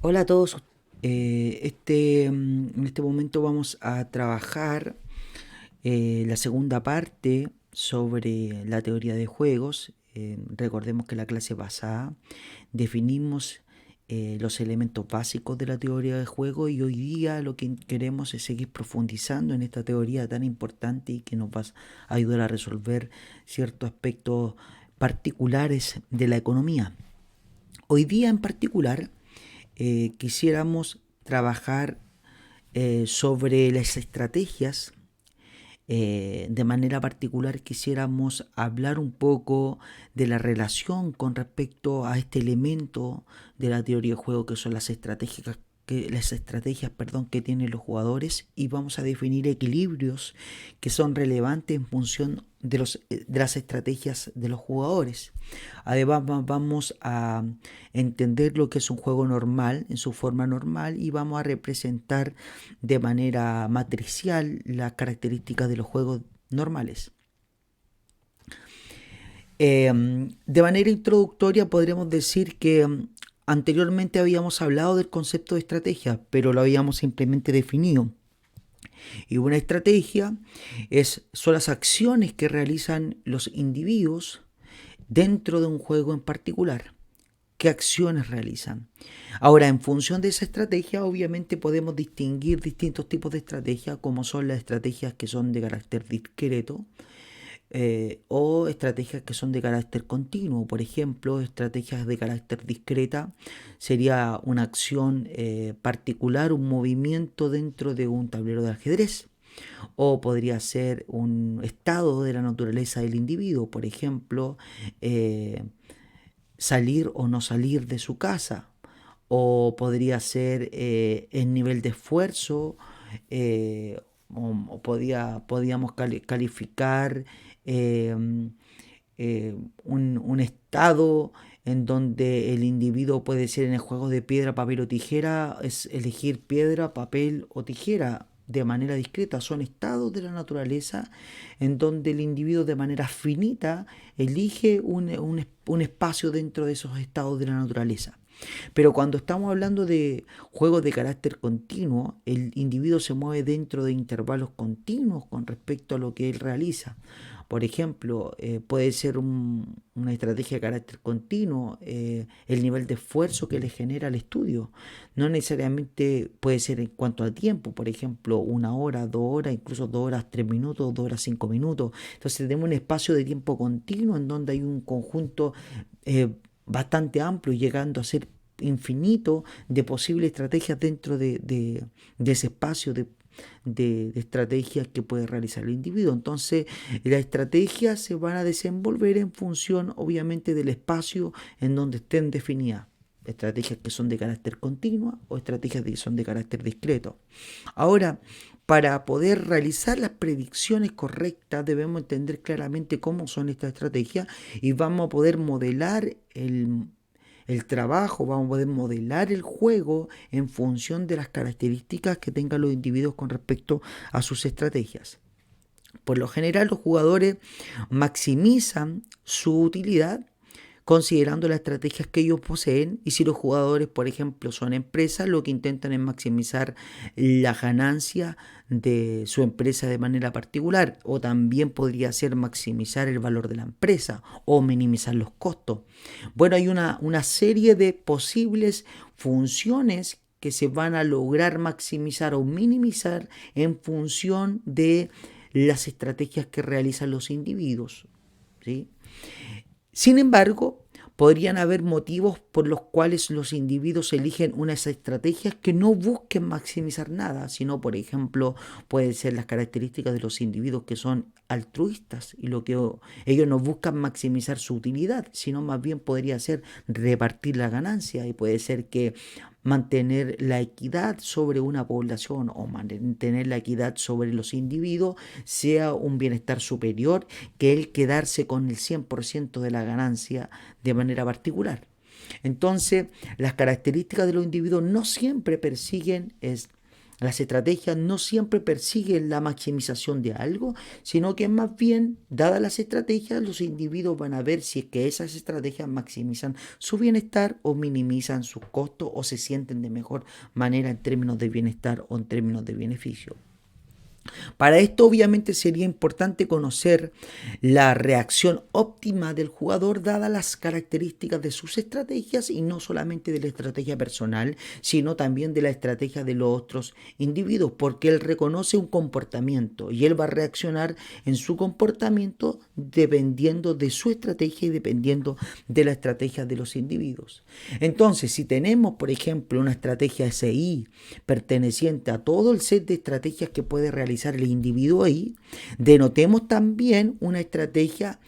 Hola a todos. En este momento vamos a trabajar la segunda parte sobre la teoría de juegos. Recordemos que la clase pasada definimos los elementos básicos de la teoría de juego y hoy día lo que queremos es seguir profundizando en esta teoría tan importante y que nos va a ayudar a resolver ciertos aspectos particulares de la economía. Hoy día en particular quisiéramos trabajar sobre las estrategias. De manera particular quisiéramos hablar un poco de la relación con respecto a este elemento de la teoría de juego que son las estrategias, perdón, que tienen los jugadores, y vamos a definir equilibrios que son relevantes en función de las estrategias de los jugadores. Además vamos a entender lo que es un juego normal en su forma normal y vamos a representar de manera matricial las características de los juegos normales. De manera introductoria podríamos decir que anteriormente habíamos hablado del concepto de estrategia, pero lo habíamos simplemente definido. Y una estrategia son las acciones que realizan los individuos dentro de un juego en particular. ¿Qué acciones realizan? Ahora, en función de esa estrategia, obviamente podemos distinguir distintos tipos de estrategias, como son las estrategias que son de carácter discreto o estrategias que son de carácter continuo. Por ejemplo, estrategias de carácter discreta sería una acción particular, un movimiento dentro de un tablero de ajedrez. O podría ser un estado de la naturaleza del individuo, por ejemplo, eh, salir o no salir de su casa. O podría ser el nivel de esfuerzo, podíamos calificar eh, un estado en donde el individuo puede ser en el juego de piedra, papel o tijera, es elegir piedra, papel o tijera de manera discreta. Son estados de la naturaleza en donde el individuo de manera finita elige un espacio dentro de esos estados de la naturaleza. Pero cuando estamos hablando de juegos de carácter continuo, el individuo se mueve dentro de intervalos continuos con respecto a lo que él realiza. Por ejemplo, puede ser una estrategia de carácter continuo, el nivel de esfuerzo que le genera el estudio. No necesariamente puede ser en cuanto a tiempo, por ejemplo, 1 hora, 2 horas, incluso 2 horas, 3 minutos, 2 horas, 5 minutos. Entonces tenemos un espacio de tiempo continuo en donde hay un conjunto bastante amplio, llegando a ser infinito de posibles estrategias dentro de ese espacio de estrategias que puede realizar el individuo. Entonces, las estrategias se van a desenvolver en función, obviamente, del espacio en donde estén definidas. Estrategias que son de carácter continuo o estrategias que son de carácter discreto. Ahora, para poder realizar las predicciones correctas debemos entender claramente cómo son estas estrategias y vamos a poder modelar el trabajo, vamos a poder modelar el juego en función de las características que tengan los individuos con respecto a sus estrategias. Por lo general, los jugadores maximizan su utilidad considerando las estrategias que ellos poseen, y si los jugadores, por ejemplo, son empresas, lo que intentan es maximizar la ganancia de su empresa de manera particular, o también podría ser maximizar el valor de la empresa o minimizar los costos. Bueno, hay una serie de posibles funciones que se van a lograr maximizar o minimizar en función de las estrategias que realizan los individuos, ¿sí? Sin embargo, podrían haber motivos por los cuales los individuos eligen unas estrategias que no busquen maximizar nada, sino, por ejemplo, pueden ser las características de los individuos que son altruistas y lo que ellos no buscan maximizar su utilidad, sino más bien podría ser repartir la ganancia, y puede ser que mantener la equidad sobre una población o mantener la equidad sobre los individuos sea un bienestar superior que el quedarse con el 100% de la ganancia de manera particular. Entonces, las características de los individuos no siempre persiguen Las estrategias no siempre persiguen la maximización de algo, sino que más bien, dadas las estrategias, los individuos van a ver si es que esas estrategias maximizan su bienestar o minimizan sus costos o se sienten de mejor manera en términos de bienestar o en términos de beneficio. Para esto obviamente sería importante conocer la reacción óptima del jugador dadas las características de sus estrategias y no solamente de la estrategia personal, sino también de la estrategia de los otros individuos, porque él reconoce un comportamiento y él va a reaccionar en su comportamiento dependiendo de su estrategia y dependiendo de la estrategia de los individuos. Entonces, si tenemos, por ejemplo, una estrategia SI perteneciente a todo el set de estrategias que puede realizar el individuo ahí, denotemos también una estrategia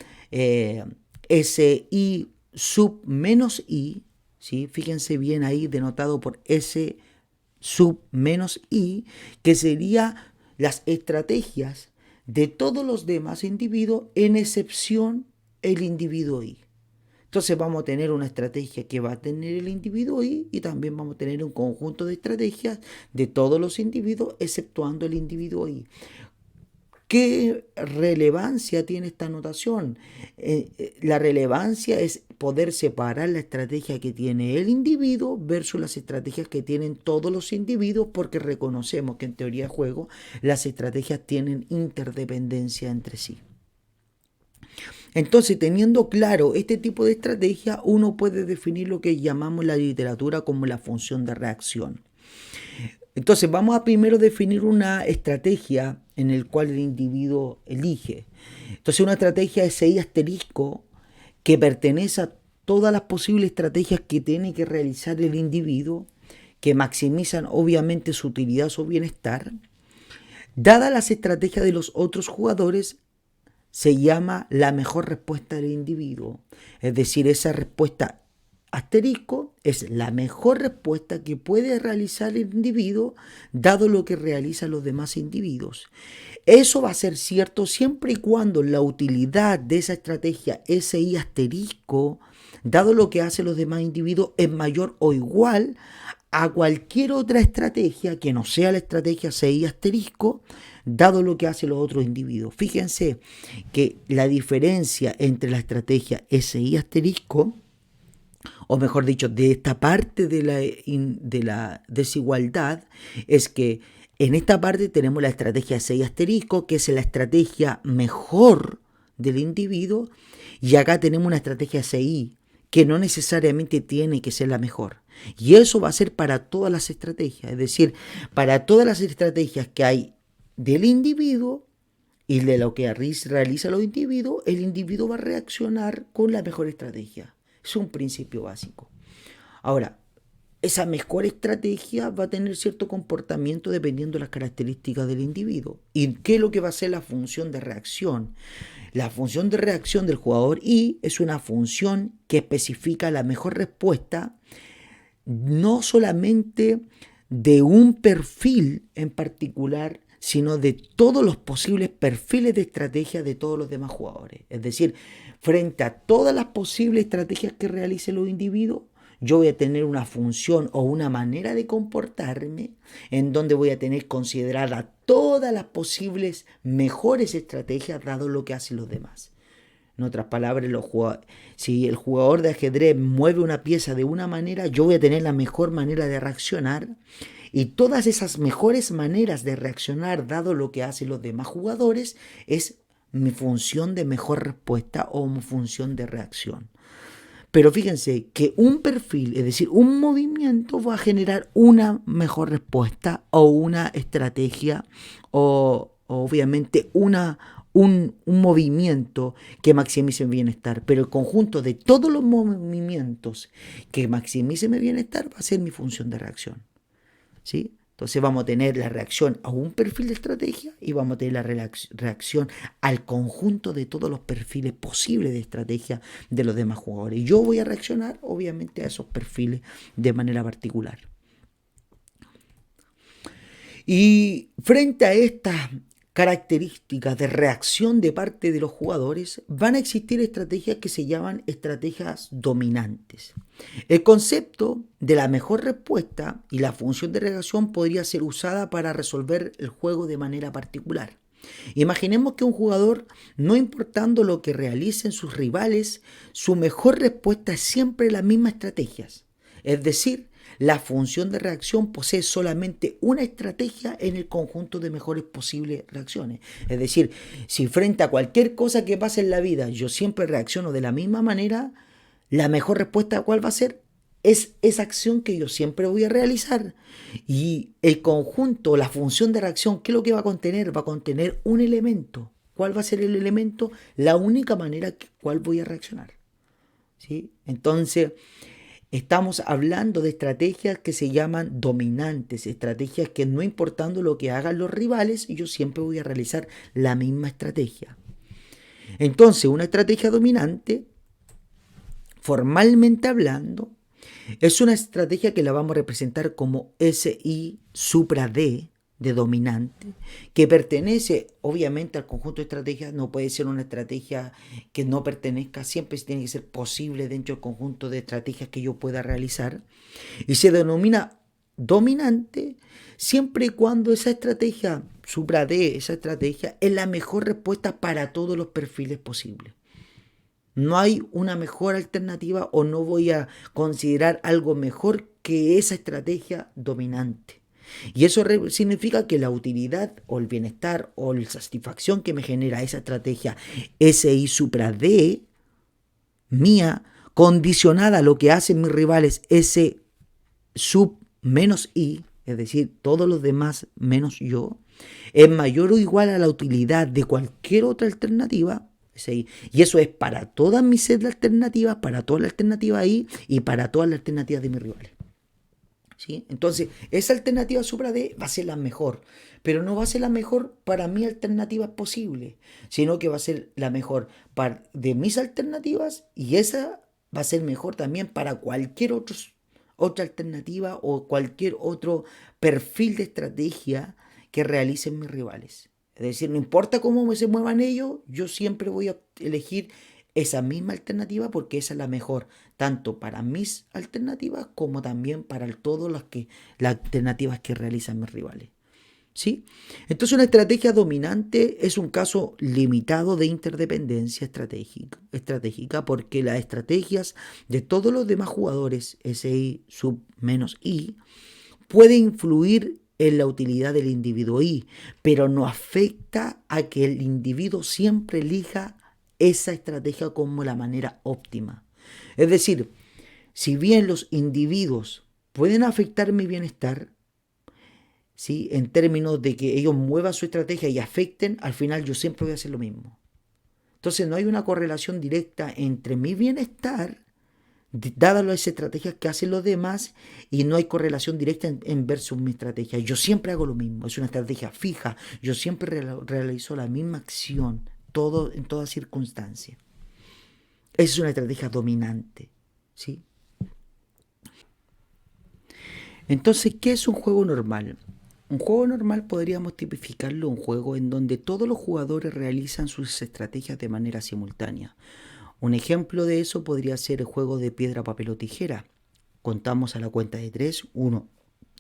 SI sub menos I, ¿sí? Fíjense bien ahí denotado por S sub menos I, que sería las estrategias de todos los demás individuos en excepción el individuo I. Entonces vamos a tener una estrategia que va a tener el individuo y también vamos a tener un conjunto de estrategias de todos los individuos exceptuando el individuo I. ¿Qué relevancia tiene esta notación? La relevancia es poder separar la estrategia que tiene el individuo versus las estrategias que tienen todos los individuos, porque reconocemos que en teoría de juego las estrategias tienen interdependencia entre sí. Entonces, teniendo claro este tipo de estrategia, uno puede definir lo que llamamos en la literatura como la función de reacción. Entonces, vamos a primero definir una estrategia en la cual el individuo elige. Entonces, una estrategia SI asterisco que pertenece a todas las posibles estrategias que tiene que realizar el individuo, que maximizan obviamente su utilidad, su bienestar. Dadas las estrategias de los otros jugadores, se llama la mejor respuesta del individuo. Es decir, esa respuesta asterisco es la mejor respuesta que puede realizar el individuo dado lo que realizan los demás individuos. Eso va a ser cierto siempre y cuando la utilidad de esa estrategia SI asterisco, dado lo que hacen los demás individuos, es mayor o igual a cualquier otra estrategia que no sea la estrategia SI asterisco, dado lo que hacen los otros individuos. Fíjense que la diferencia entre la estrategia SI asterisco, o mejor dicho, de esta parte de la desigualdad, es que en esta parte tenemos la estrategia SI asterisco, que es la estrategia mejor del individuo, y acá tenemos una estrategia SI, que no necesariamente tiene que ser la mejor. Y eso va a ser para todas las estrategias, es decir, para todas las estrategias que hay del individuo y de lo que realiza los individuos, el individuo va a reaccionar con la mejor estrategia. Es un principio básico. Ahora, esa mejor estrategia va a tener cierto comportamiento dependiendo de las características del individuo. ¿Y qué es lo que va a ser la función de reacción? La función de reacción del jugador I es una función que especifica la mejor respuesta no solamente de un perfil en particular, sino de todos los posibles perfiles de estrategia de todos los demás jugadores. Es decir, frente a todas las posibles estrategias que realicen los individuos, yo voy a tener una función o una manera de comportarme en donde voy a tener considerada todas las posibles mejores estrategias dado lo que hacen los demás. En otras palabras, si el jugador de ajedrez mueve una pieza de una manera, yo voy a tener la mejor manera de reaccionar. Y todas esas mejores maneras de reaccionar, dado lo que hacen los demás jugadores, es mi función de mejor respuesta o mi función de reacción. Pero fíjense que un perfil, es decir, un movimiento va a generar una mejor respuesta o una estrategia o obviamente un movimiento que maximice mi bienestar. Pero el conjunto de todos los movimientos que maximice mi bienestar va a ser mi función de reacción. ¿Sí? Entonces vamos a tener la reacción a un perfil de estrategia y vamos a tener la reacción al conjunto de todos los perfiles posibles de estrategia de los demás jugadores. Yo voy a reaccionar obviamente a esos perfiles de manera particular. Y frente a estas características de reacción de parte de los jugadores, van a existir estrategias que se llaman estrategias dominantes. El concepto de la mejor respuesta y la función de reacción podría ser usada para resolver el juego de manera particular. Imaginemos que un jugador, no importando lo que realicen sus rivales, su mejor respuesta es siempre las mismas estrategias. Es decir, la función de reacción posee solamente una estrategia en el conjunto de mejores posibles reacciones. Es decir, si frente a cualquier cosa que pase en la vida yo siempre reacciono de la misma manera, la mejor respuesta ¿cuál va a ser? Es esa acción que yo siempre voy a realizar. Y el conjunto, la función de reacción, ¿qué es lo que va a contener? Va a contener un elemento. ¿Cuál va a ser el elemento? La única manera que cual voy a reaccionar. ¿Sí? Entonces, estamos hablando de estrategias que se llaman dominantes, estrategias que no importando lo que hagan los rivales, yo siempre voy a realizar la misma estrategia. Entonces, una estrategia dominante, formalmente hablando, es una estrategia que la vamos a representar como SI supra D, de dominante, que pertenece obviamente al conjunto de estrategias. No puede ser una estrategia que no pertenezca, siempre tiene que ser posible dentro del conjunto de estrategias que yo pueda realizar, y se denomina dominante siempre y cuando esa estrategia supra D, esa estrategia es la mejor respuesta para todos los perfiles posibles. No hay una mejor alternativa o no voy a considerar algo mejor que esa estrategia dominante. Y eso significa que la utilidad o el bienestar o la satisfacción que me genera esa estrategia SI supra D mía, condicionada a lo que hacen mis rivales S sub menos I, es decir, todos los demás menos yo, es mayor o igual a la utilidad de cualquier otra alternativa. ¿Sí? Y eso es para todas mis set de alternativas, para todas las alternativas I y para todas las alternativas de mis rivales. ¿Sí? Entonces, esa alternativa supra D va a ser la mejor, pero no va a ser la mejor para mi alternativa posible, sino que va a ser la mejor de mis alternativas, y esa va a ser mejor también para cualquier otra alternativa o cualquier otro perfil de estrategia que realicen mis rivales. Es decir, no importa cómo se muevan ellos, yo siempre voy a elegir esa misma alternativa porque esa es la mejor, tanto para mis alternativas como también para todas las alternativas que realizan mis rivales. ¿Sí? Entonces, una estrategia dominante es un caso limitado de interdependencia estratégica, porque las estrategias de todos los demás jugadores, SI sub menos I, pueden influir en la utilidad del individuo I, pero no afecta a que el individuo siempre elija esa estrategia como la manera óptima. Es decir, si bien los individuos pueden afectar mi bienestar, ¿sí?, en términos de que ellos muevan su estrategia y afecten, al final yo siempre voy a hacer lo mismo. Entonces no hay una correlación directa entre mi bienestar, dadas las estrategias que hacen los demás, y no hay correlación directa en versus mi estrategia. Yo siempre hago lo mismo, es una estrategia fija, yo siempre realizo la misma acción, en toda circunstancia. Esa es una estrategia dominante, ¿sí? Entonces, ¿qué es un juego normal? Un juego normal podríamos tipificarlo un juego en donde todos los jugadores realizan sus estrategias de manera simultánea. Un ejemplo de eso podría ser el juego de piedra, papel o tijera. Contamos a la cuenta de 3, 1,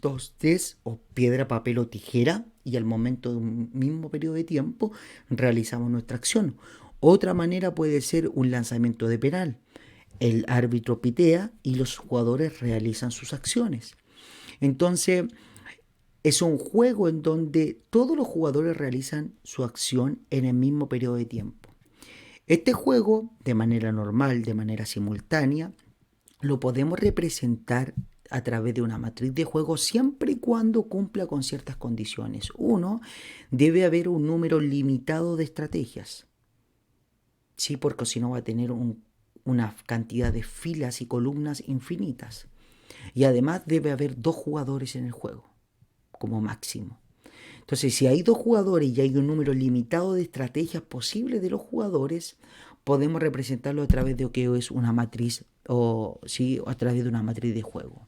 2, 3, o piedra, papel o tijera, y al momento de un mismo periodo de tiempo realizamos nuestra acción. Otra manera puede ser un lanzamiento de penal. El árbitro pitea y los jugadores realizan sus acciones. Entonces, es un juego en donde todos los jugadores realizan su acción en el mismo periodo de tiempo. Este juego, de manera normal, de manera simultánea, lo podemos representar a través de una matriz de juego siempre y cuando cumpla con ciertas condiciones. Uno, debe haber un número limitado de estrategias. Sí, porque si no va a tener una cantidad de filas y columnas infinitas. Y además debe haber 2 jugadores en el juego, como máximo. Entonces, si hay 2 jugadores y hay un número limitado de estrategias posibles de los jugadores, podemos representarlo a través de lo que es una matriz, o sí, a través de una matriz de juego.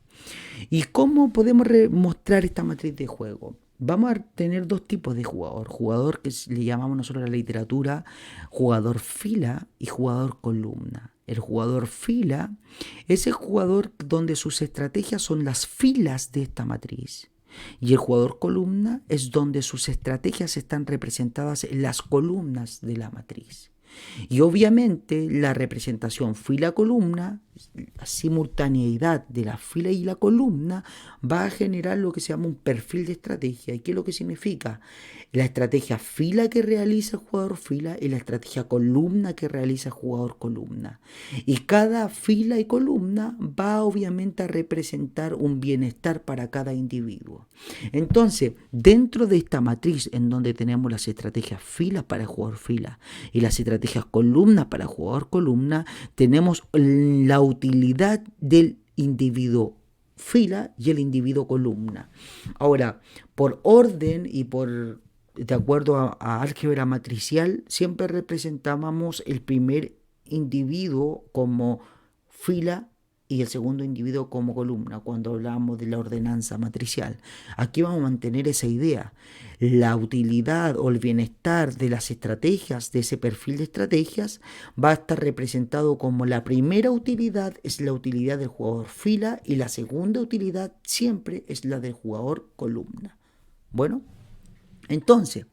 ¿Y cómo podemos mostrar esta matriz de juego? vamos a tener dos tipos de jugador. Jugador que le llamamos nosotros en la literatura jugador fila y jugador columna. El jugador fila es el jugador donde sus estrategias son las filas de esta matriz. Y el jugador columna es donde sus estrategias están representadas en las columnas de la matriz. Y obviamente la representación fila-columna, la simultaneidad de la fila y la columna, va a generar lo que se llama un perfil de estrategia. ¿Y qué es lo que significa? La estrategia fila que realiza el jugador fila y la estrategia columna que realiza el jugador columna. Y cada fila y columna va obviamente a representar un bienestar para cada individuo. Entonces, dentro de esta matriz en donde tenemos las estrategias filas para el jugador fila y las estrategias columnas para el jugador columna, tenemos la utilidad del individuo fila y el individuo columna. Ahora, por orden y de acuerdo a álgebra matricial, siempre representábamos el primer individuo como fila y el segundo individuo como columna cuando hablamos de la ordenanza matricial. Aquí vamos a mantener esa idea. La utilidad o el bienestar de las estrategias, de ese perfil de estrategias, va a estar representado como la primera utilidad es la utilidad del jugador fila y la segunda utilidad siempre es la del jugador columna. Bueno, entonces,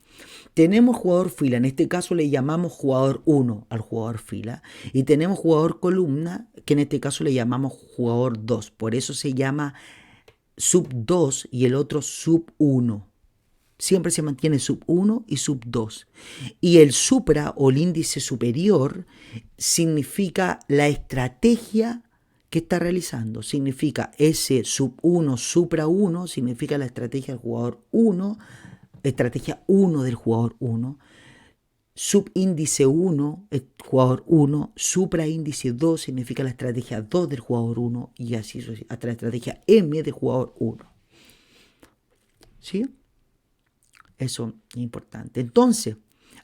tenemos jugador fila, en este caso le llamamos jugador 1 al jugador fila, y tenemos jugador columna, que en este caso le llamamos jugador 2, por eso se llama sub 2 y el otro sub 1. Siempre se mantiene sub 1 y sub 2. Y el supra o el índice superior significa la estrategia que está realizando. Significa ese sub 1, supra 1, significa la estrategia del jugador 1, estrategia 1 del jugador 1, subíndice 1, el jugador 1, supraíndice 2 significa la estrategia 2 del jugador 1 y así hasta la estrategia M del jugador 1. ¿Sí? Eso es importante. Entonces,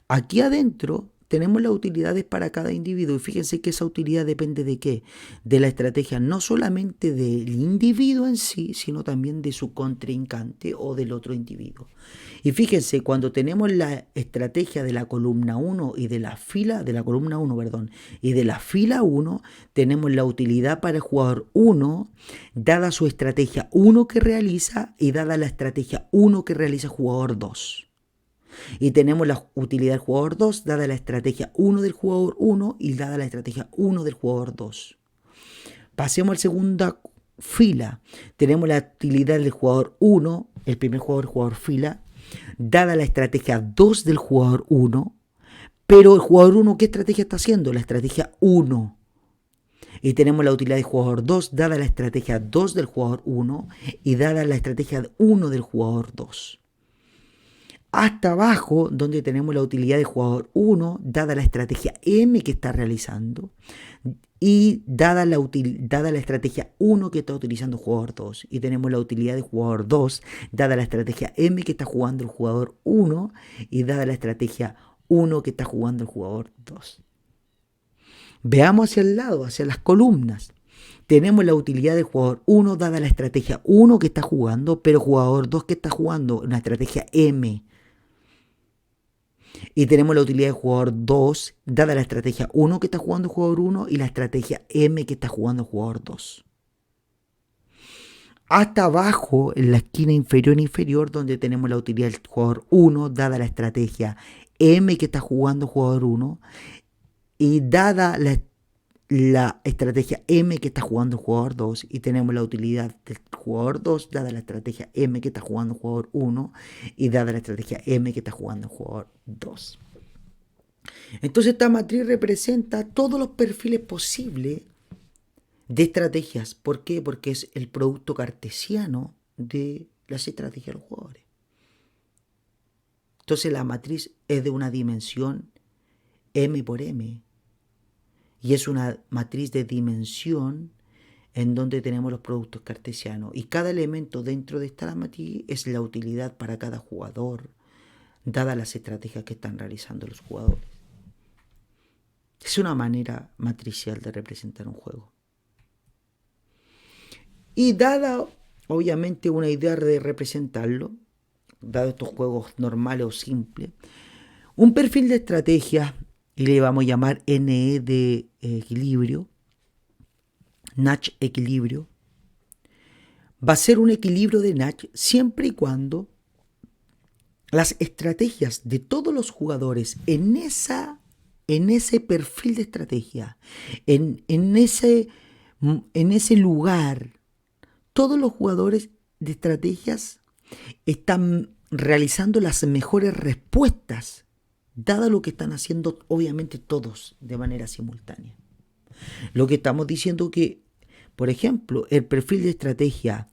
aquí adentro tenemos las utilidades para cada individuo y fíjense que esa utilidad depende de qué, de la estrategia no solamente del individuo en sí, sino también de su contrincante o del otro individuo. Y fíjense, cuando tenemos la estrategia de la columna 1 y de la fila, de la columna 1, perdón, y de la fila 1, tenemos la utilidad para el jugador 1, dada su estrategia 1 que realiza y dada la estrategia 1 que realiza el jugador 2. Y tenemos la utilidad del jugador 2 dada la estrategia 1 del jugador 1 y dada la estrategia 1 del jugador 2. Pasemos a la segunda fila. Tenemos la utilidad del jugador 1, el primer jugador fila, dada la estrategia 2 del jugador 1, pero el jugador 1, ¿qué estrategia está haciendo? La estrategia 1. Y tenemos la utilidad del jugador 2 dada la estrategia 2 del jugador 1 y dada la estrategia 1 del jugador 2. Hasta abajo, donde tenemos la utilidad del jugador 1, dada la estrategia M que está realizando, y dada la estrategia 1 que está utilizando el jugador 2. Y tenemos la utilidad del jugador 2, dada la estrategia M que está jugando el jugador 1, y dada la estrategia 1 que está jugando el jugador 2. Veamos hacia el lado, hacia las columnas. Tenemos la utilidad del jugador 1, dada la estrategia 1 que está jugando, pero el jugador 2 que está jugando una estrategia M. Y tenemos la utilidad del jugador 2, dada la estrategia 1 que está jugando el jugador 1 y la estrategia M que está jugando el jugador 2. Hasta abajo, en la esquina inferior, donde tenemos la utilidad del jugador 1, dada la estrategia M que está jugando el jugador 1 y dada la estrategia M que está jugando el jugador 2 y tenemos la utilidad del jugador 2 dada la estrategia M que está jugando el jugador 1 y dada la estrategia M que está jugando el jugador 2. Entonces esta matriz representa todos los perfiles posibles de estrategias. ¿Por qué? Porque es el producto cartesiano de las estrategias de los jugadores. Entonces la matriz es de una dimensión M por M. Y es una matriz de dimensión en donde tenemos los productos cartesianos. Y cada elemento dentro de esta matriz es la utilidad para cada jugador, dadas las estrategias que están realizando los jugadores. Es una manera matricial de representar un juego. Y dada, obviamente, una idea de representarlo, dado estos juegos normales o simples, un perfil de estrategia, y le vamos a llamar NE de equilibrio, Natch equilibrio, va a ser un equilibrio de Natch siempre y cuando las estrategias de todos los jugadores en ese perfil de estrategia, en ese lugar, todos los jugadores de estrategias están realizando las mejores respuestas, dado lo que están haciendo obviamente todos de manera simultánea. Lo que estamos diciendo que, por ejemplo, el perfil de estrategia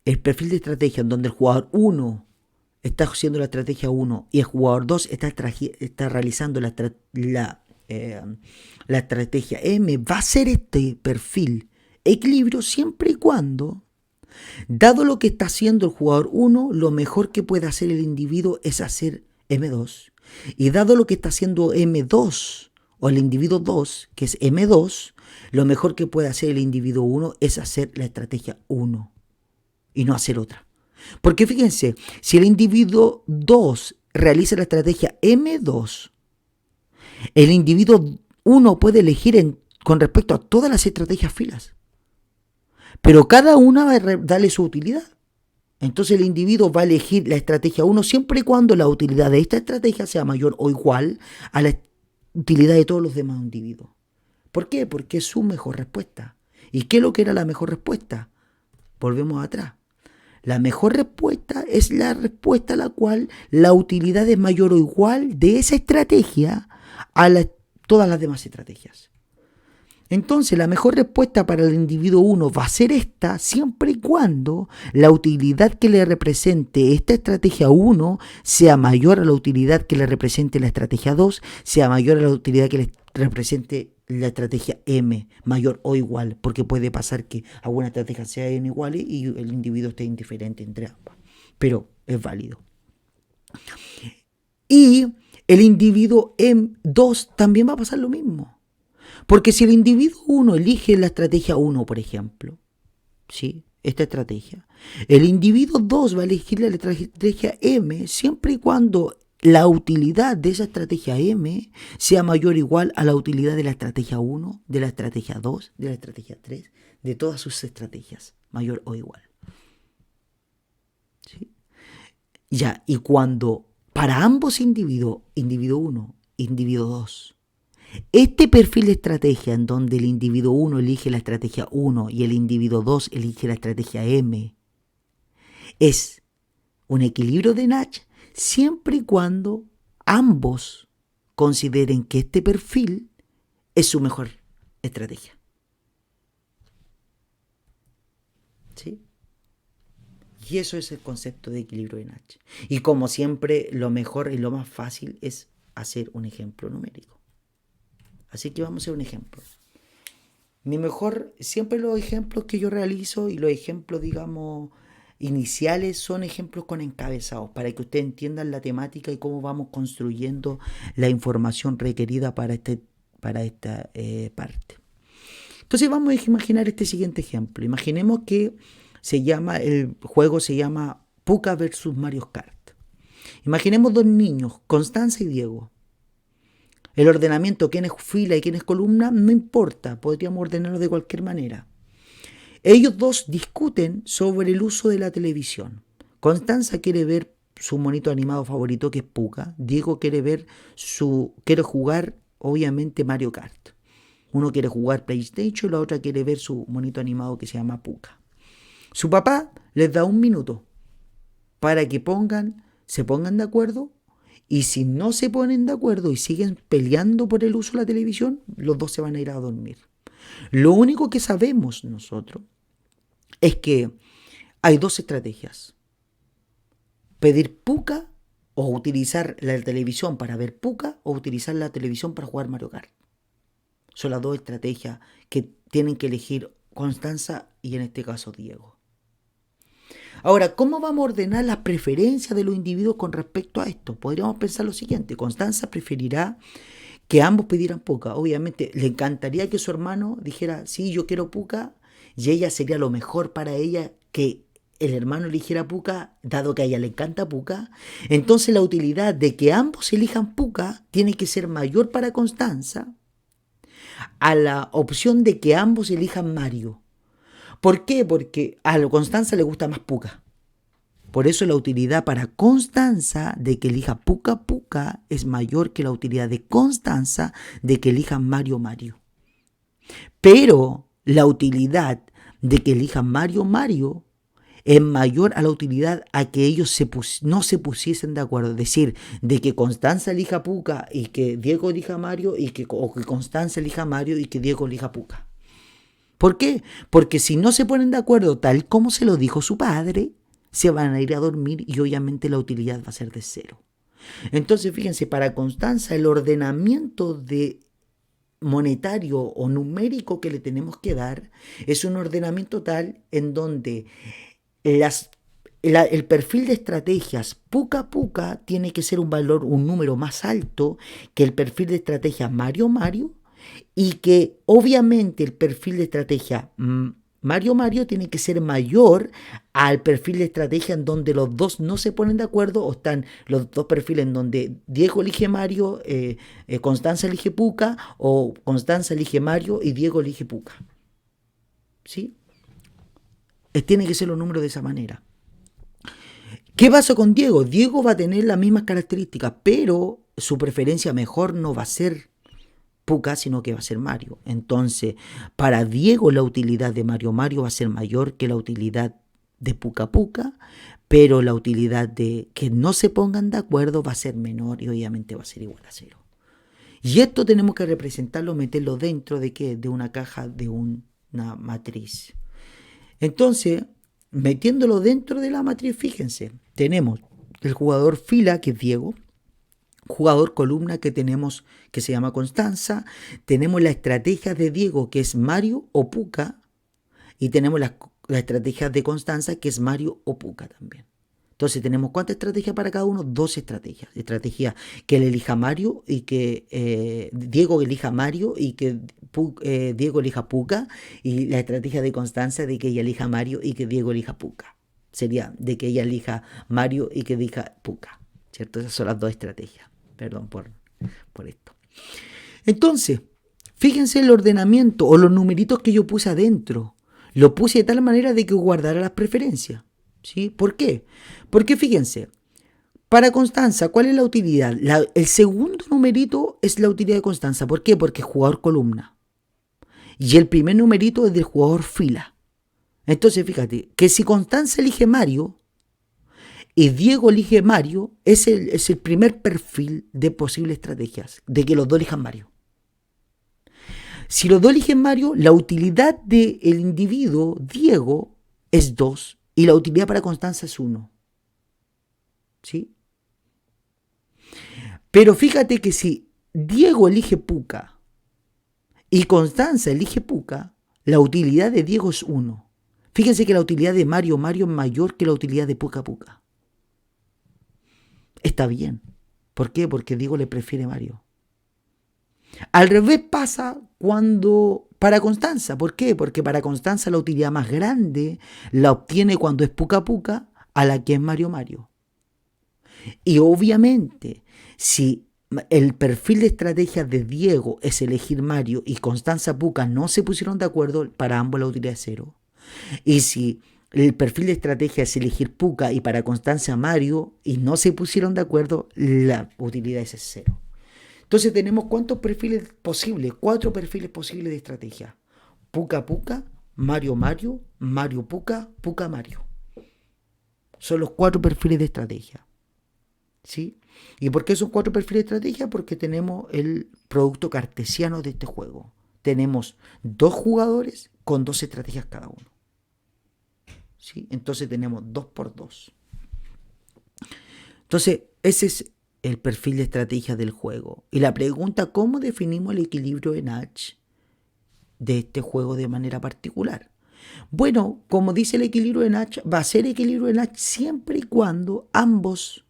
en donde el jugador 1 está haciendo la estrategia 1 y el jugador 2 está realizando la estrategia M, va a ser este perfil equilibrio siempre y cuando, dado lo que está haciendo el jugador 1, lo mejor que puede hacer el individuo es hacer M2. Y dado lo que está haciendo M2 o el individuo 2, que es M2, lo mejor que puede hacer el individuo 1 es hacer la estrategia 1 y no hacer otra. Porque fíjense, si el individuo 2 realiza la estrategia M2, el individuo 1 puede elegir con respecto a todas las estrategias filas. Pero cada una va a darle su utilidad. Entonces el individuo va a elegir la estrategia 1 siempre y cuando la utilidad de esta estrategia sea mayor o igual a la utilidad de todos los demás individuos. ¿Por qué? Porque es su mejor respuesta. ¿Y qué es lo que era la mejor respuesta? Volvemos atrás. La mejor respuesta es la respuesta a la cual la utilidad es mayor o igual de esa estrategia a todas las demás estrategias. Entonces, la mejor respuesta para el individuo 1 va a ser esta siempre y cuando la utilidad que le represente esta estrategia 1 sea mayor a la utilidad que le represente la estrategia 2, sea mayor a la utilidad que le represente la estrategia M, mayor o igual, porque puede pasar que alguna estrategia sea N iguales y el individuo esté indiferente entre ambas, pero es válido. Y el individuo M2 también va a pasar lo mismo. Porque si el individuo 1 elige la estrategia 1, por ejemplo, ¿sí? Esta estrategia, el individuo 2 va a elegir la estrategia M siempre y cuando la utilidad de esa estrategia M sea mayor o igual a la utilidad de la estrategia 1, de la estrategia 2, de la estrategia 3, de todas sus estrategias, mayor o igual. ¿Sí? Ya, y cuando para ambos individuos, individuo 1, individuo 2, este perfil de estrategia en donde el individuo 1 elige la estrategia 1 y el individuo 2 elige la estrategia M es un equilibrio de Natch siempre y cuando ambos consideren que este perfil es su mejor estrategia. ¿Sí? Y eso es el concepto de equilibrio de Natch. Y como siempre, lo mejor y lo más fácil es hacer un ejemplo numérico. Así que vamos a hacer un ejemplo. Siempre los ejemplos que yo realizo y los ejemplos, digamos, iniciales son ejemplos con encabezados para que ustedes entiendan la temática y cómo vamos construyendo la información requerida para esta parte. Entonces vamos a imaginar este siguiente ejemplo. Imaginemos que el juego se llama Pucca versus Mario Kart. Imaginemos dos niños, Constanza y Diego. El ordenamiento, quién es fila y quién es columna, no importa, podríamos ordenarlo de cualquier manera. Ellos dos discuten sobre el uso de la televisión. Constanza quiere ver su monito animado favorito, que es Pucca. Diego quiere jugar, obviamente, Mario Kart. Uno quiere jugar PlayStation y la otra quiere ver su monito animado que se llama Pucca. Su papá les da 1 minuto para que se pongan de acuerdo. Y si no se ponen de acuerdo y siguen peleando por el uso de la televisión, los dos se van a ir a dormir. Lo único que sabemos nosotros es que hay 2 estrategias. Pedir Pucca o utilizar la televisión para ver Pucca o utilizar la televisión para jugar Mario Kart. Son las 2 estrategias que tienen que elegir Constanza y en este caso Diego. Ahora, ¿cómo vamos a ordenar las preferencias de los individuos con respecto a esto? Podríamos pensar lo siguiente. Constanza preferirá que ambos pidieran Pucca. Obviamente, le encantaría que su hermano dijera, sí, yo quiero Pucca, y ella sería lo mejor para ella que el hermano eligiera Puka, dado que a ella le encanta Puka, entonces la utilidad de que ambos elijan Puka tiene que ser mayor para Constanza a la opción de que ambos elijan Mario. ¿Por qué? Porque a Constanza le gusta más Puka. Por eso la utilidad para Constanza de que elija Puka Puka es mayor que la utilidad de Constanza de que elija Mario Mario. Pero la utilidad de que elijan Mario Mario es mayor a la utilidad a que ellos no se pusiesen de acuerdo. Es decir, de que Constanza elija Puka y que Diego elija Mario, o que Constanza elija Mario y que Diego elija Puka. ¿Por qué? Porque si no se ponen de acuerdo tal como se lo dijo su padre, se van a ir a dormir y obviamente la utilidad va a ser de 0. Entonces, fíjense, para Constanza el ordenamiento de monetario o numérico que le tenemos que dar es un ordenamiento tal en donde el perfil de estrategias Puka Puka tiene que ser un número más alto que el perfil de estrategia Mario Mario, y que obviamente el perfil de estrategia Mario Mario tiene que ser mayor al perfil de estrategia en donde los dos no se ponen de acuerdo, o están los dos perfiles en donde Diego elige Mario, Constanza elige Puka, o Constanza elige Mario y Diego elige Puka. ¿Sí? Tiene que ser los números de esa manera. ¿Qué pasa con Diego? Diego va a tener las mismas características, pero su preferencia mejor no va a ser Puka, sino que va a ser Mario. Entonces, para Diego la utilidad de Mario Mario va a ser mayor que la utilidad de Puka Puka, pero la utilidad de que no se pongan de acuerdo va a ser menor y obviamente va a ser igual a 0. Y esto tenemos que representarlo, meterlo dentro de ¿qué? De una caja, de una matriz. Entonces, metiéndolo dentro de la matriz, fíjense, tenemos el jugador fila, que es Diego, jugador columna que tenemos, que se llama Constanza, tenemos la estrategia de Diego, que es Mario o Puka, y tenemos la estrategia de Constanza, que es Mario o Puka también. Entonces tenemos ¿cuántas estrategias para cada uno? 2 estrategias. Estrategia que él elija Mario y que Diego elija Mario y que Diego elija Puka, y la estrategia de Constanza de que ella elija Mario y que Diego elija Puka. Sería de que ella elija Mario y que elija Puka, ¿cierto? Esas son las 2 estrategias. Perdón por esto. Entonces, fíjense el ordenamiento o los numeritos que yo puse adentro. Lo puse de tal manera de que guardara las preferencias. ¿Sí? ¿Por qué? Porque fíjense, para Constanza, ¿cuál es la utilidad? El segundo numerito es la utilidad de Constanza. ¿Por qué? Porque es jugador columna. Y el primer numerito es del jugador fila. Entonces, fíjate, que si Constanza elige Mario y Diego elige Mario, es el primer perfil de posibles estrategias, de que los dos elijan Mario. Si los dos eligen Mario, la utilidad del individuo, Diego, es 2 y la utilidad para Constanza es 1. ¿Sí? Pero fíjate que si Diego elige Puka y Constanza elige Puka, la utilidad de Diego es 1. Fíjense que la utilidad de Mario es mayor que la utilidad de Puka Puka. Está bien. ¿Por qué? Porque Diego le prefiere Mario. Al revés pasa cuando para Constanza. ¿Por qué? Porque para Constanza la utilidad más grande la obtiene cuando es Puka Puka a la que es Mario Mario. Y obviamente, si el perfil de estrategia de Diego es elegir Mario y Constanza Puka no se pusieron de acuerdo, para ambos la utilidad es 0. Y si el perfil de estrategia es elegir Puka y para Constanza Mario y no se pusieron de acuerdo, la utilidad es 0. Entonces tenemos ¿cuántos perfiles posibles? 4 perfiles posibles de estrategia. Puka Puka, Mario Mario, Mario Puka, Puka Mario. Son los 4 perfiles de estrategia. ¿Sí? ¿Y por qué son 4 perfiles de estrategia? Porque tenemos el producto cartesiano de este juego. Tenemos 2 jugadores con 2 estrategias cada uno. ¿Sí? Entonces tenemos 2 por 2. Entonces, ese es el perfil de estrategia del juego. Y la pregunta, ¿cómo definimos el equilibrio en H de este juego de manera particular? Bueno, como dice el equilibrio en H, va a ser equilibrio en H siempre y cuando ambos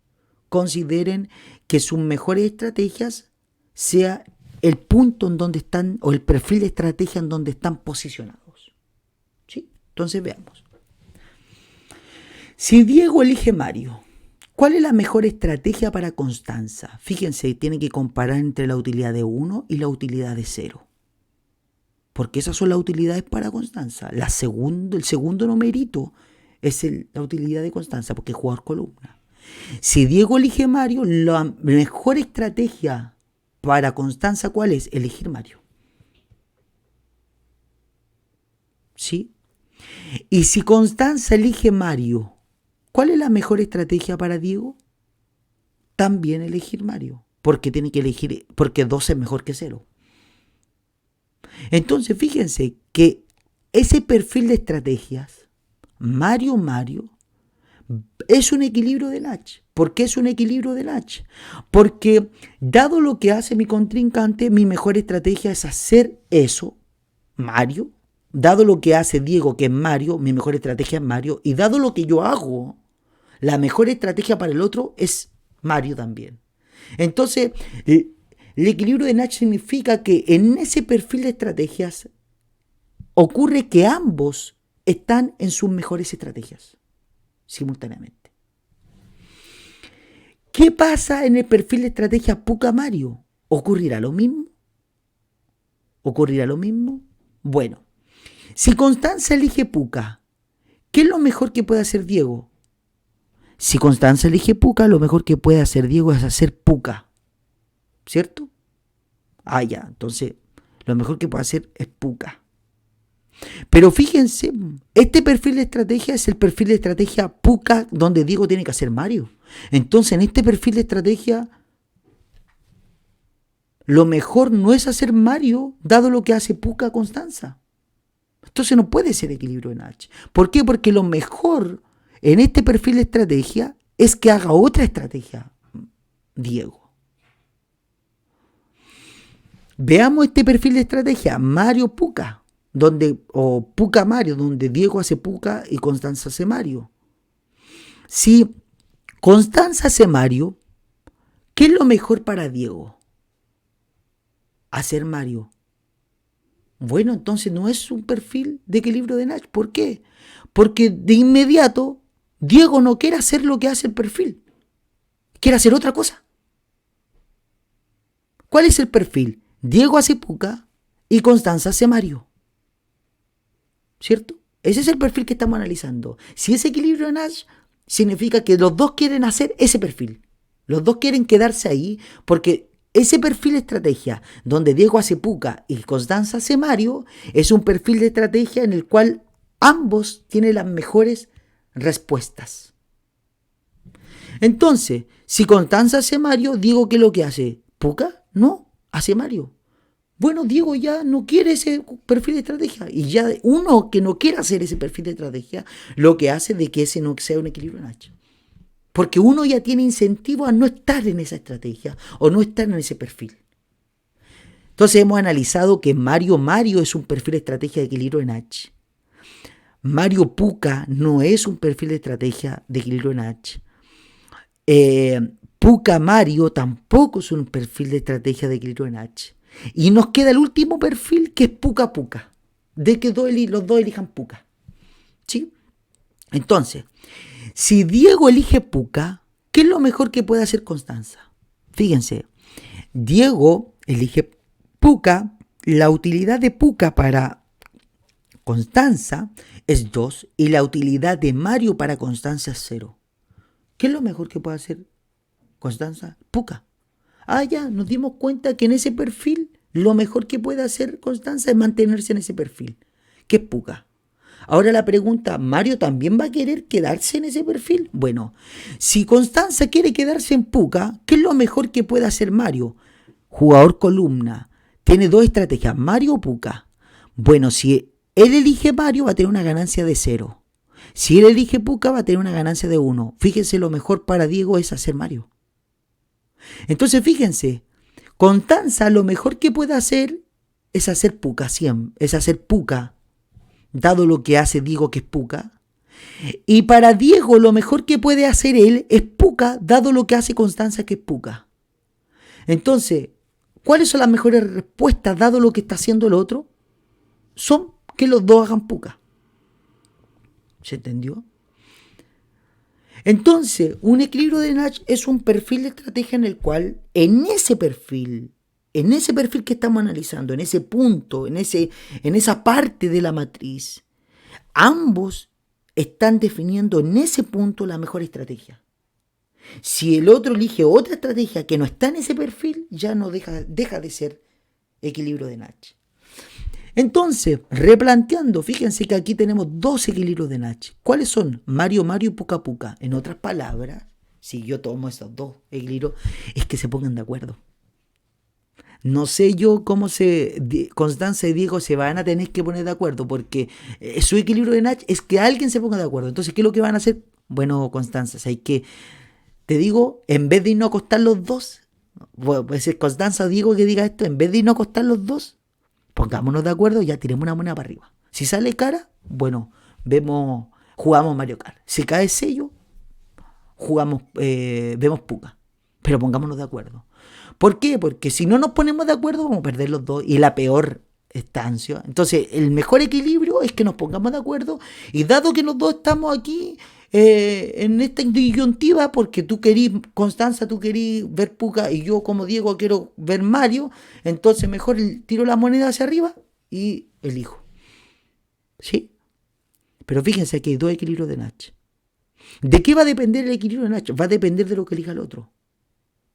consideren que sus mejores estrategias sea el punto en donde están, o el perfil de estrategia en donde están posicionados. ¿Sí? Entonces veamos. Si Diego elige Mario, ¿cuál es la mejor estrategia para Constanza? Fíjense, tiene que comparar entre la utilidad de 1 y la utilidad de 0. Porque esas son las utilidades para Constanza. El segundo numerito es la utilidad de Constanza, porque es jugador columna. Si Diego elige Mario, la mejor estrategia para Constanza, ¿cuál es? Elegir Mario. ¿Sí? Y si Constanza elige Mario, ¿cuál es la mejor estrategia para Diego? También elegir Mario. Porque tiene que elegir, porque 2 es mejor que 0. Entonces, fíjense que ese perfil de estrategias, Mario, es un equilibrio de Nach. ¿Por qué es un equilibrio de Nach? Porque dado lo que hace mi contrincante, mi mejor estrategia es hacer eso, Mario. Dado lo que hace Diego, que es Mario, mi mejor estrategia es Mario. Y dado lo que yo hago, la mejor estrategia para el otro es Mario también. Entonces, el equilibrio de Nach significa que en ese perfil de estrategias ocurre que ambos están en sus mejores estrategias simultáneamente. ¿Qué pasa en el perfil de estrategia Puca-Mario? ¿Ocurrirá lo mismo? ¿Ocurrirá lo mismo? Bueno, si Constanza elige Puca, ¿qué es lo mejor que puede hacer Diego? Si Constanza elige Puca, lo mejor que puede hacer Diego es hacer Puca. ¿Cierto? Ya, entonces lo mejor que puede hacer es Puca. Pero fíjense, este perfil de estrategia es el perfil de estrategia Puca donde Diego tiene que hacer Mario. Entonces en este perfil de estrategia lo mejor no es hacer Mario dado lo que hace Puca Constanza. Entonces no puede ser equilibrio en H. ¿Por qué? Porque lo mejor en este perfil de estrategia es que haga otra estrategia Diego. Veamos este perfil de estrategia Mario Puca. O Puca Mario, donde Diego hace Puca y Constanza hace Mario. Si Constanza hace Mario, ¿qué es lo mejor para Diego? Hacer Mario. Bueno, entonces no es un perfil de equilibrio de Nach. ¿Por qué? Porque de inmediato Diego no quiere hacer lo que hace el perfil. Quiere hacer otra cosa. ¿Cuál es el perfil? Diego hace Puca y Constanza hace Mario. ¿Cierto? Ese es el perfil que estamos analizando. Si es equilibrio de Nach, significa que los dos quieren hacer ese perfil. Los dos quieren quedarse ahí porque ese perfil de estrategia donde Diego hace Puca y Constanza hace Mario es un perfil de estrategia en el cual ambos tienen las mejores respuestas. Entonces, si Constanza hace Mario, Diego, ¿qué es lo que hace? ¿Puca? No, hace Mario. Bueno, Diego ya no quiere ese perfil de estrategia. Y ya uno que no quiere hacer ese perfil de estrategia, lo que hace de que ese no sea un equilibrio en H. Porque uno ya tiene incentivo a no estar en esa estrategia o no estar en ese perfil. Entonces hemos analizado que Mario es un perfil de estrategia de equilibrio en H. Mario Puca no es un perfil de estrategia de equilibrio en H. Puca Mario tampoco es un perfil de estrategia de equilibrio en H. Y nos queda el último perfil que es Puca Puca, de que los dos elijan Puca. ¿Sí? Entonces, si Diego elige Puca, ¿qué es lo mejor que puede hacer Constanza? Fíjense, Diego elige Puca, la utilidad de Puca para Constanza es 2 y la utilidad de Mario para Constanza es 0. ¿Qué es lo mejor que puede hacer Constanza? Puca. Ya, nos dimos cuenta que en ese perfil lo mejor que puede hacer Constanza es mantenerse en ese perfil, que es Puca. Ahora la pregunta, ¿Mario también va a querer quedarse en ese perfil? Bueno, si Constanza quiere quedarse en Puca, ¿qué es lo mejor que puede hacer Mario? Jugador columna. Tiene dos estrategias, Mario o Puca. Bueno, si él elige Mario va a tener una ganancia de 0. Si él elige Puca va a tener una ganancia de 1. Fíjense, lo mejor para Diego es hacer Mario. Entonces fíjense, Constanza lo mejor que puede hacer es hacer Puca, es hacer Puca, dado lo que hace Diego que es Puca. Y para Diego lo mejor que puede hacer él es Puca, dado lo que hace Constanza que es Puca. Entonces, ¿cuáles son las mejores respuestas dado lo que está haciendo el otro? Son que los dos hagan Puca. ¿Se entendió? Entonces, un equilibrio de Nash es un perfil de estrategia en el cual, en ese perfil que estamos analizando, en ese punto, en esa parte de la matriz, ambos están definiendo en ese punto la mejor estrategia. Si el otro elige otra estrategia que no está en ese perfil, ya no deja de ser equilibrio de Nash. Entonces, replanteando, fíjense que aquí tenemos dos equilibrios de Nash. ¿Cuáles son? Mario, Mario y Puca Puca. En otras palabras, si yo tomo esos dos equilibrios, es que se pongan de acuerdo. No sé yo cómo Constanza y Diego se van a tener que poner de acuerdo, porque su equilibrio de Nash es que alguien se ponga de acuerdo. Entonces, ¿qué es lo que van a hacer? Bueno, Constanza, hay que, te digo, en vez de no acostar los dos, puede ser Constanza o Diego que diga esto, en vez de no acostar los dos, pongámonos de acuerdo, ya tiremos una moneda para arriba. Si sale cara, bueno, jugamos Mario Kart. Si cae sello, vemos Puka. Pero pongámonos de acuerdo. ¿Por qué? Porque si no nos ponemos de acuerdo, vamos a perder los dos. Y la peor estancia. Entonces, el mejor equilibrio es que nos pongamos de acuerdo. Y dado que los dos estamos aquí en esta disyuntiva, porque tú querís, Constanza, tú querís ver Puka y yo como Diego quiero ver Mario, entonces mejor tiro la moneda hacia arriba y elijo. ¿Sí? Pero fíjense que hay dos equilibrios de Nash. ¿De qué va a depender el equilibrio de Nash? Va a depender de lo que elija el otro.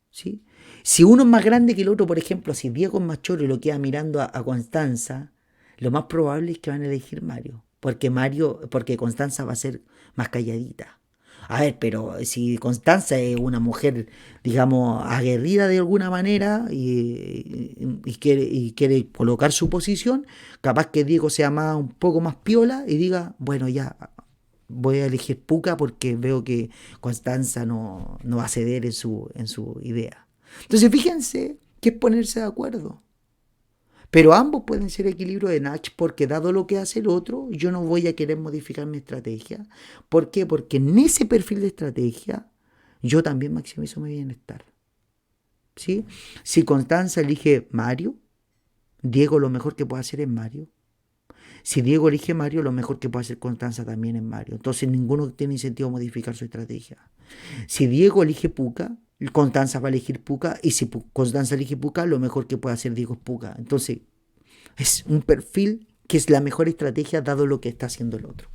¿Sí? Si uno es más grande que el otro, por ejemplo, si Diego es más choro y lo queda mirando a Constanza, lo más probable es que van a elegir Mario. Porque Constanza va a ser más calladita. A ver, pero si Constanza es una mujer, digamos, aguerrida de alguna manera y quiere colocar su posición, capaz que Diego sea un poco más piola y diga, bueno, ya voy a elegir Puka porque veo que Constanza no va a ceder en su idea. Entonces fíjense que es ponerse de acuerdo. Pero ambos pueden ser equilibrio de Nash porque dado lo que hace el otro, yo no voy a querer modificar mi estrategia. ¿Por qué? Porque en ese perfil de estrategia yo también maximizo mi bienestar. ¿Sí? Si Constanza elige Mario, Diego lo mejor que puede hacer es Mario. Si Diego elige Mario, lo mejor que puede hacer Constanza también es Mario. Entonces ninguno tiene incentivo a modificar su estrategia. Si Diego elige Puka, Constanza va a elegir Puka. Y si Constanza elige Puka, lo mejor que puede hacer Diego es Puka. Entonces es un perfil que es la mejor estrategia dado lo que está haciendo el otro.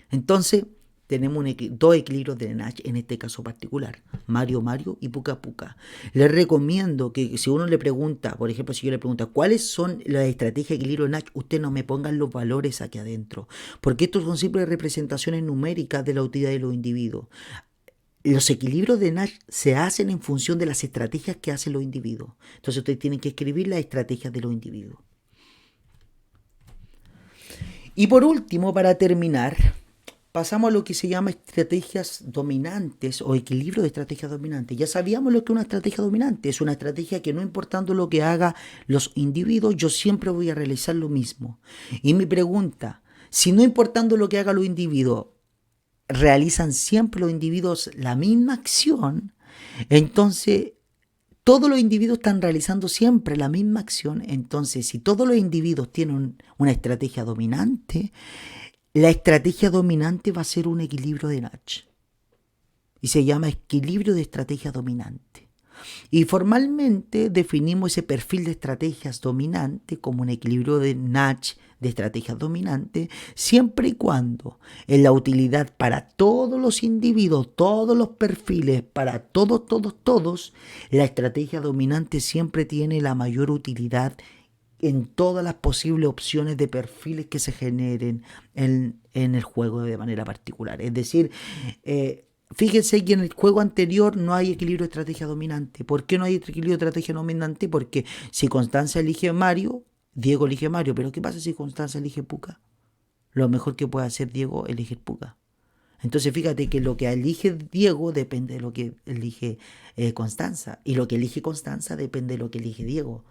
Entonces tenemos dos equilibrios de Nash en este caso particular, Mario Mario y Puka Puka. Les recomiendo que si uno le pregunta, por ejemplo, si yo le pregunto cuáles son las estrategias de equilibrio de Nash, usted no me pongan los valores aquí adentro, porque estos son simples representaciones numéricas de la utilidad de los individuos. Los equilibrios de Nash se hacen en función de las estrategias que hacen los individuos. Entonces ustedes tienen que escribir las estrategias de los individuos. Y por último, para terminar, pasamos a lo que se llama estrategias dominantes o equilibrio de estrategias dominantes. Ya sabíamos lo que es una estrategia dominante. Es una estrategia que no importando lo que hagan los individuos, yo siempre voy a realizar lo mismo. Y mi pregunta, si no importando lo que hagan los individuos, realizan siempre los individuos la misma acción, entonces todos los individuos están realizando siempre la misma acción. Entonces, si todos los individuos tienen una estrategia dominante, la estrategia dominante va a ser un equilibrio de Nash. Y se llama equilibrio de estrategia dominante. Y formalmente definimos ese perfil de estrategias dominante como un equilibrio de Nash de estrategias dominantes, siempre y cuando en la utilidad para todos los individuos, todos los perfiles, para todos, la estrategia dominante siempre tiene la mayor utilidad en todas las posibles opciones de perfiles que se generen en el juego de manera particular. Es decir, fíjense que en el juego anterior no hay equilibrio de estrategia dominante. ¿Por qué no hay equilibrio de estrategia dominante? Porque si Constanza elige Mario, Diego elige Mario. Pero ¿qué pasa si Constanza elige Puka? Lo mejor que puede hacer Diego es elegir Puka. Entonces fíjate que lo que elige Diego depende de lo que elige Constanza. Y lo que elige Constanza depende de lo que elige Diego.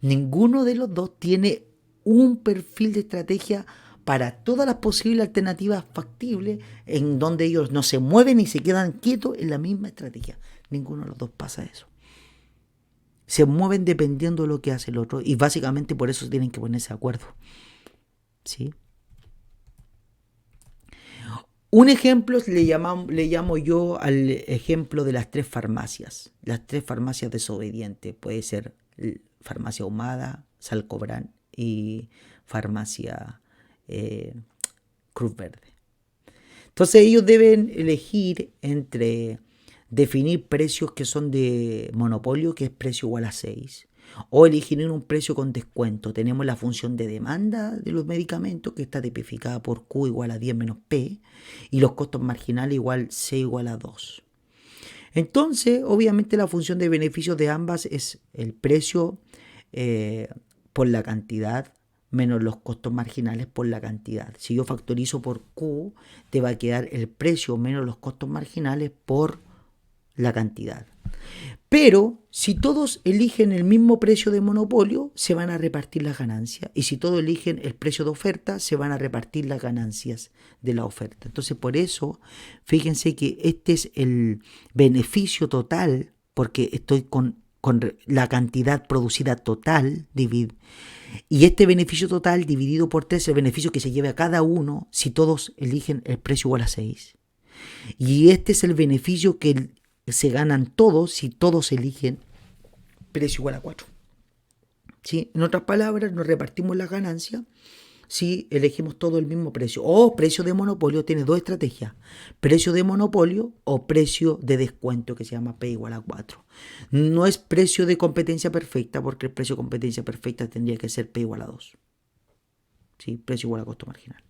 Ninguno de los dos tiene un perfil de estrategia para todas las posibles alternativas factibles en donde ellos no se mueven y se quedan quietos en la misma estrategia. Ninguno de los dos pasa eso. Se mueven dependiendo de lo que hace el otro y básicamente por eso tienen que ponerse de acuerdo. ¿Sí? Un ejemplo le llamo yo al ejemplo de las tres farmacias. Las tres farmacias desobedientes. Puede ser farmacia Ahumada, Salcobrán y farmacia Cruz Verde. Entonces ellos deben elegir entre definir precios que son de monopolio, que es precio igual a 6, o elegir un precio con descuento. Tenemos la función de demanda de los medicamentos, que está tipificada por Q igual a 10 menos P, y los costos marginales igual C igual a 2. Entonces, obviamente la función de beneficios de ambas es el precio por la cantidad menos los costos marginales por la cantidad. Si yo factorizo por Q, te va a quedar el precio menos los costos marginales por la cantidad. Pero si todos eligen el mismo precio de monopolio, se van a repartir las ganancias. Y si todos eligen el precio de oferta, se van a repartir las ganancias de la oferta. Entonces, por eso, fíjense que este es el beneficio total, porque estoy con la cantidad producida total, y este beneficio total dividido por 3 es el beneficio que se lleva a cada uno si todos eligen el precio igual a 6. Y este es el beneficio que se ganan todos si todos eligen precio igual a 4. ¿Sí? En otras palabras, nos repartimos las ganancias si elegimos todo el mismo precio. O precio de monopolio tiene dos estrategias. Precio de monopolio o precio de descuento, que se llama P igual a 4. No es precio de competencia perfecta, porque el precio de competencia perfecta tendría que ser P igual a 2. ¿Sí? Precio igual a costo marginal.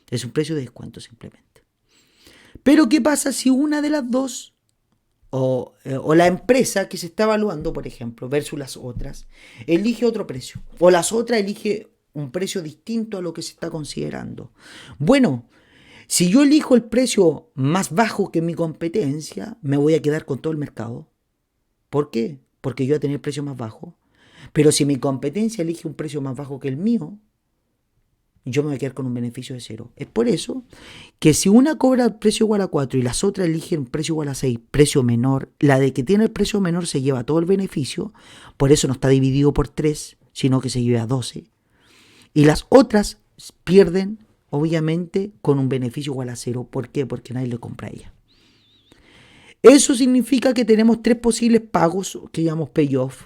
Es un precio de descuento simplemente. Pero ¿qué pasa si una de las dos, o la empresa que se está evaluando, por ejemplo, versus las otras, elige otro precio? O las otras elige un precio distinto a lo que se está considerando. Bueno, si yo elijo el precio más bajo que mi competencia, me voy a quedar con todo el mercado. ¿Por qué? Porque yo voy a tener el precio más bajo. Pero si mi competencia elige un precio más bajo que el mío, yo me voy a quedar con un beneficio de 0. Es por eso que si una cobra precio igual a 4 y las otras eligen precio igual a 6, precio menor, la de que tiene el precio menor se lleva todo el beneficio. Por eso no está dividido por 3, sino que se lleva a 12. Y las otras pierden, obviamente, con un beneficio igual a 0. ¿Por qué? Porque nadie le compra a ella. Eso significa que tenemos 3 posibles pagos que llamamos payoff,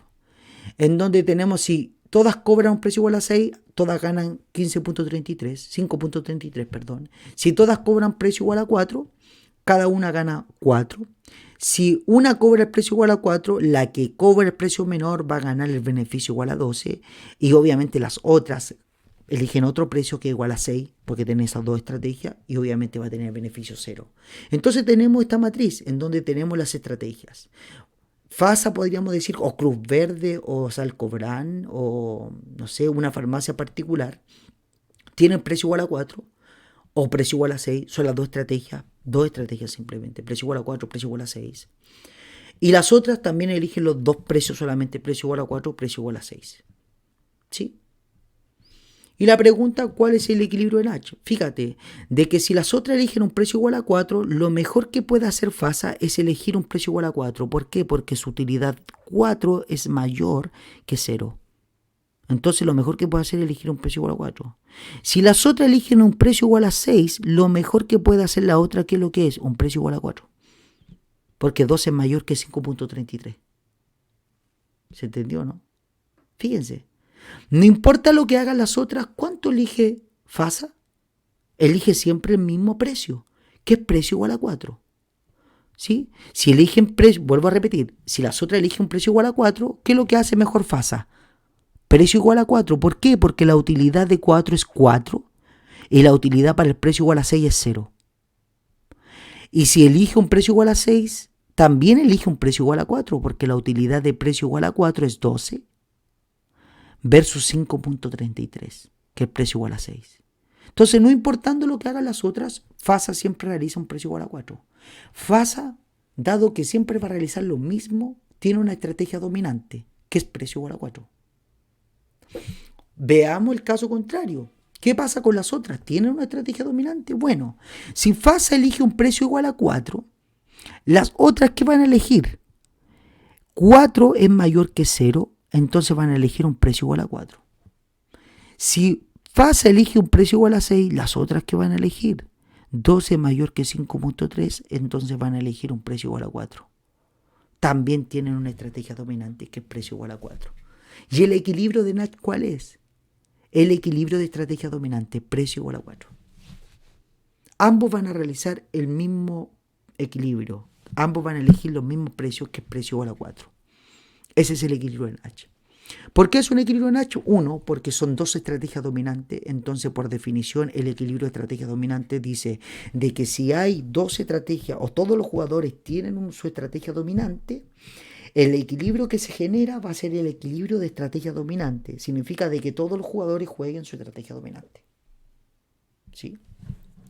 en donde tenemos, si todas cobran un precio igual a 6, todas ganan 5.33, perdón. Si todas cobran precio igual a 4, cada una gana 4. Si una cobra el precio igual a 4, la que cobra el precio menor va a ganar el beneficio igual a 12. Y obviamente las otras eligen otro precio que es igual a 6, porque tienen esas dos estrategias, y obviamente va a tener beneficio 0. Entonces tenemos esta matriz en donde tenemos las estrategias. FASA podríamos decir, o Cruz Verde, o Salcobrán, o no sé, una farmacia particular, tienen precio igual a 4 o precio igual a 6, son las dos estrategias simplemente, precio igual a 4, precio igual a 6. Y las otras también eligen los dos precios solamente, precio igual a 4, precio igual a 6. ¿Sí? Y la pregunta, ¿cuál es el equilibrio en H? Fíjate, de que si las otras eligen un precio igual a 4, lo mejor que puede hacer FASA es elegir un precio igual a 4. ¿Por qué? Porque su utilidad 4 es mayor que 0. Entonces lo mejor que puede hacer es elegir un precio igual a 4. Si las otras eligen un precio igual a 6, lo mejor que puede hacer la otra, ¿qué es lo que es? Un precio igual a 4. Porque 2 es mayor que 5.33. ¿Se entendió, no? Fíjense. No importa lo que hagan las otras, ¿cuánto elige FASA? Elige siempre el mismo precio, que es precio igual a 4. ¿Sí? Si eligen precio, vuelvo a repetir, si las otras eligen un precio igual a 4, ¿qué es lo que hace mejor FASA? Precio igual a 4. ¿Por qué? Porque la utilidad de 4 es 4 y la utilidad para el precio igual a 6 es 0. Y si elige un precio igual a 6, también elige un precio igual a 4, porque la utilidad de precio igual a 4 es 12 versus 5.33, que es precio igual a 6. Entonces, no importando lo que hagan las otras, FASA siempre realiza un precio igual a 4. FASA, dado que siempre va a realizar lo mismo, tiene una estrategia dominante, que es precio igual a 4. Veamos el caso contrario. ¿Qué pasa con las otras? ¿Tienen una estrategia dominante? Bueno, si FASA elige un precio igual a 4, las otras, ¿qué van a elegir? 4 es mayor que 0, entonces van a elegir un precio igual a 4. Si FASA elige un precio igual a 6, las otras, ¿qué van a elegir? 12 mayor que 5.3, entonces van a elegir un precio igual a 4. También tienen una estrategia dominante que es precio igual a 4. ¿Y el equilibrio de Nash cuál es? El equilibrio de estrategia dominante, precio igual a 4. Ambos van a realizar el mismo equilibrio. Ambos van a elegir los mismos precios que es precio igual a 4. Ese es el equilibrio de Nash. ¿Por qué es un equilibrio de Nash? Uno, porque son dos estrategias dominantes. Entonces, por definición, el equilibrio de estrategias dominantes dice de que si hay dos estrategias o todos los jugadores tienen su estrategia dominante, el equilibrio que se genera va a ser el equilibrio de estrategia dominante. Significa de que todos los jugadores jueguen su estrategia dominante. ¿Sí?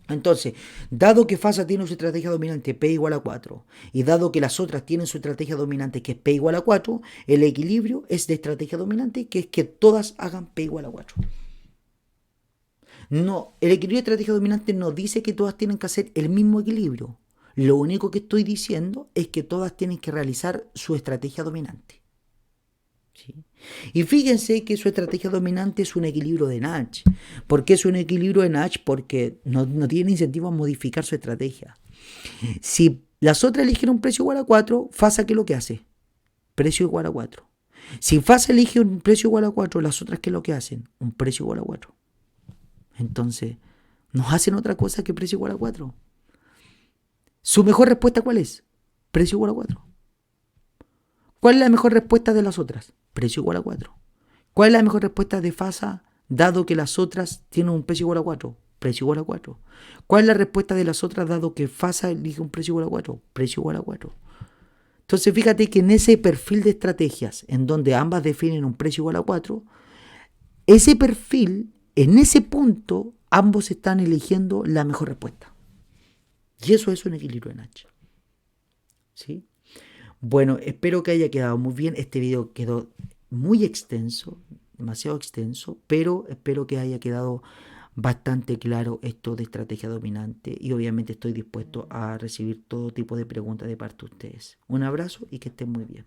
Entonces, dado que FASA tiene su estrategia dominante P igual a 4 y dado que las otras tienen su estrategia dominante que es P igual a 4, el equilibrio es de estrategia dominante, que es que todas hagan P igual a 4. No, el equilibrio de estrategia dominante no dice que todas tienen que hacer el mismo equilibrio. Lo único que estoy diciendo es que todas tienen que realizar su estrategia dominante. ¿Sí? Y fíjense que su estrategia dominante es un equilibrio de Nash. ¿Por qué es un equilibrio de Nash? Porque no tiene incentivo a modificar su estrategia. Si las otras eligen un precio igual a 4, FASA, ¿qué es lo que hace? Precio igual a 4. Si FASA elige un precio igual a 4, las otras, ¿qué es lo que hacen? Un precio igual a 4. Entonces, ¿nos hacen otra cosa que precio igual a 4? ¿Su mejor respuesta cuál es? Precio igual a 4. ¿Cuál es la mejor respuesta de las otras? Precio igual a 4. ¿Cuál es la mejor respuesta de FASA dado que las otras tienen un precio igual a 4? Precio igual a 4. ¿Cuál es la respuesta de las otras dado que FASA elige un precio igual a 4? Precio igual a 4. Entonces fíjate que en ese perfil de estrategias en donde ambas definen un precio igual a 4, ese perfil, en ese punto, ambos están eligiendo la mejor respuesta. Y eso es un equilibrio de Nash. ¿Sí? Bueno, espero que haya quedado muy bien. Este video quedó muy extenso, demasiado extenso, pero espero que haya quedado bastante claro esto de estrategia dominante y obviamente estoy dispuesto a recibir todo tipo de preguntas de parte de ustedes. Un abrazo y que estén muy bien.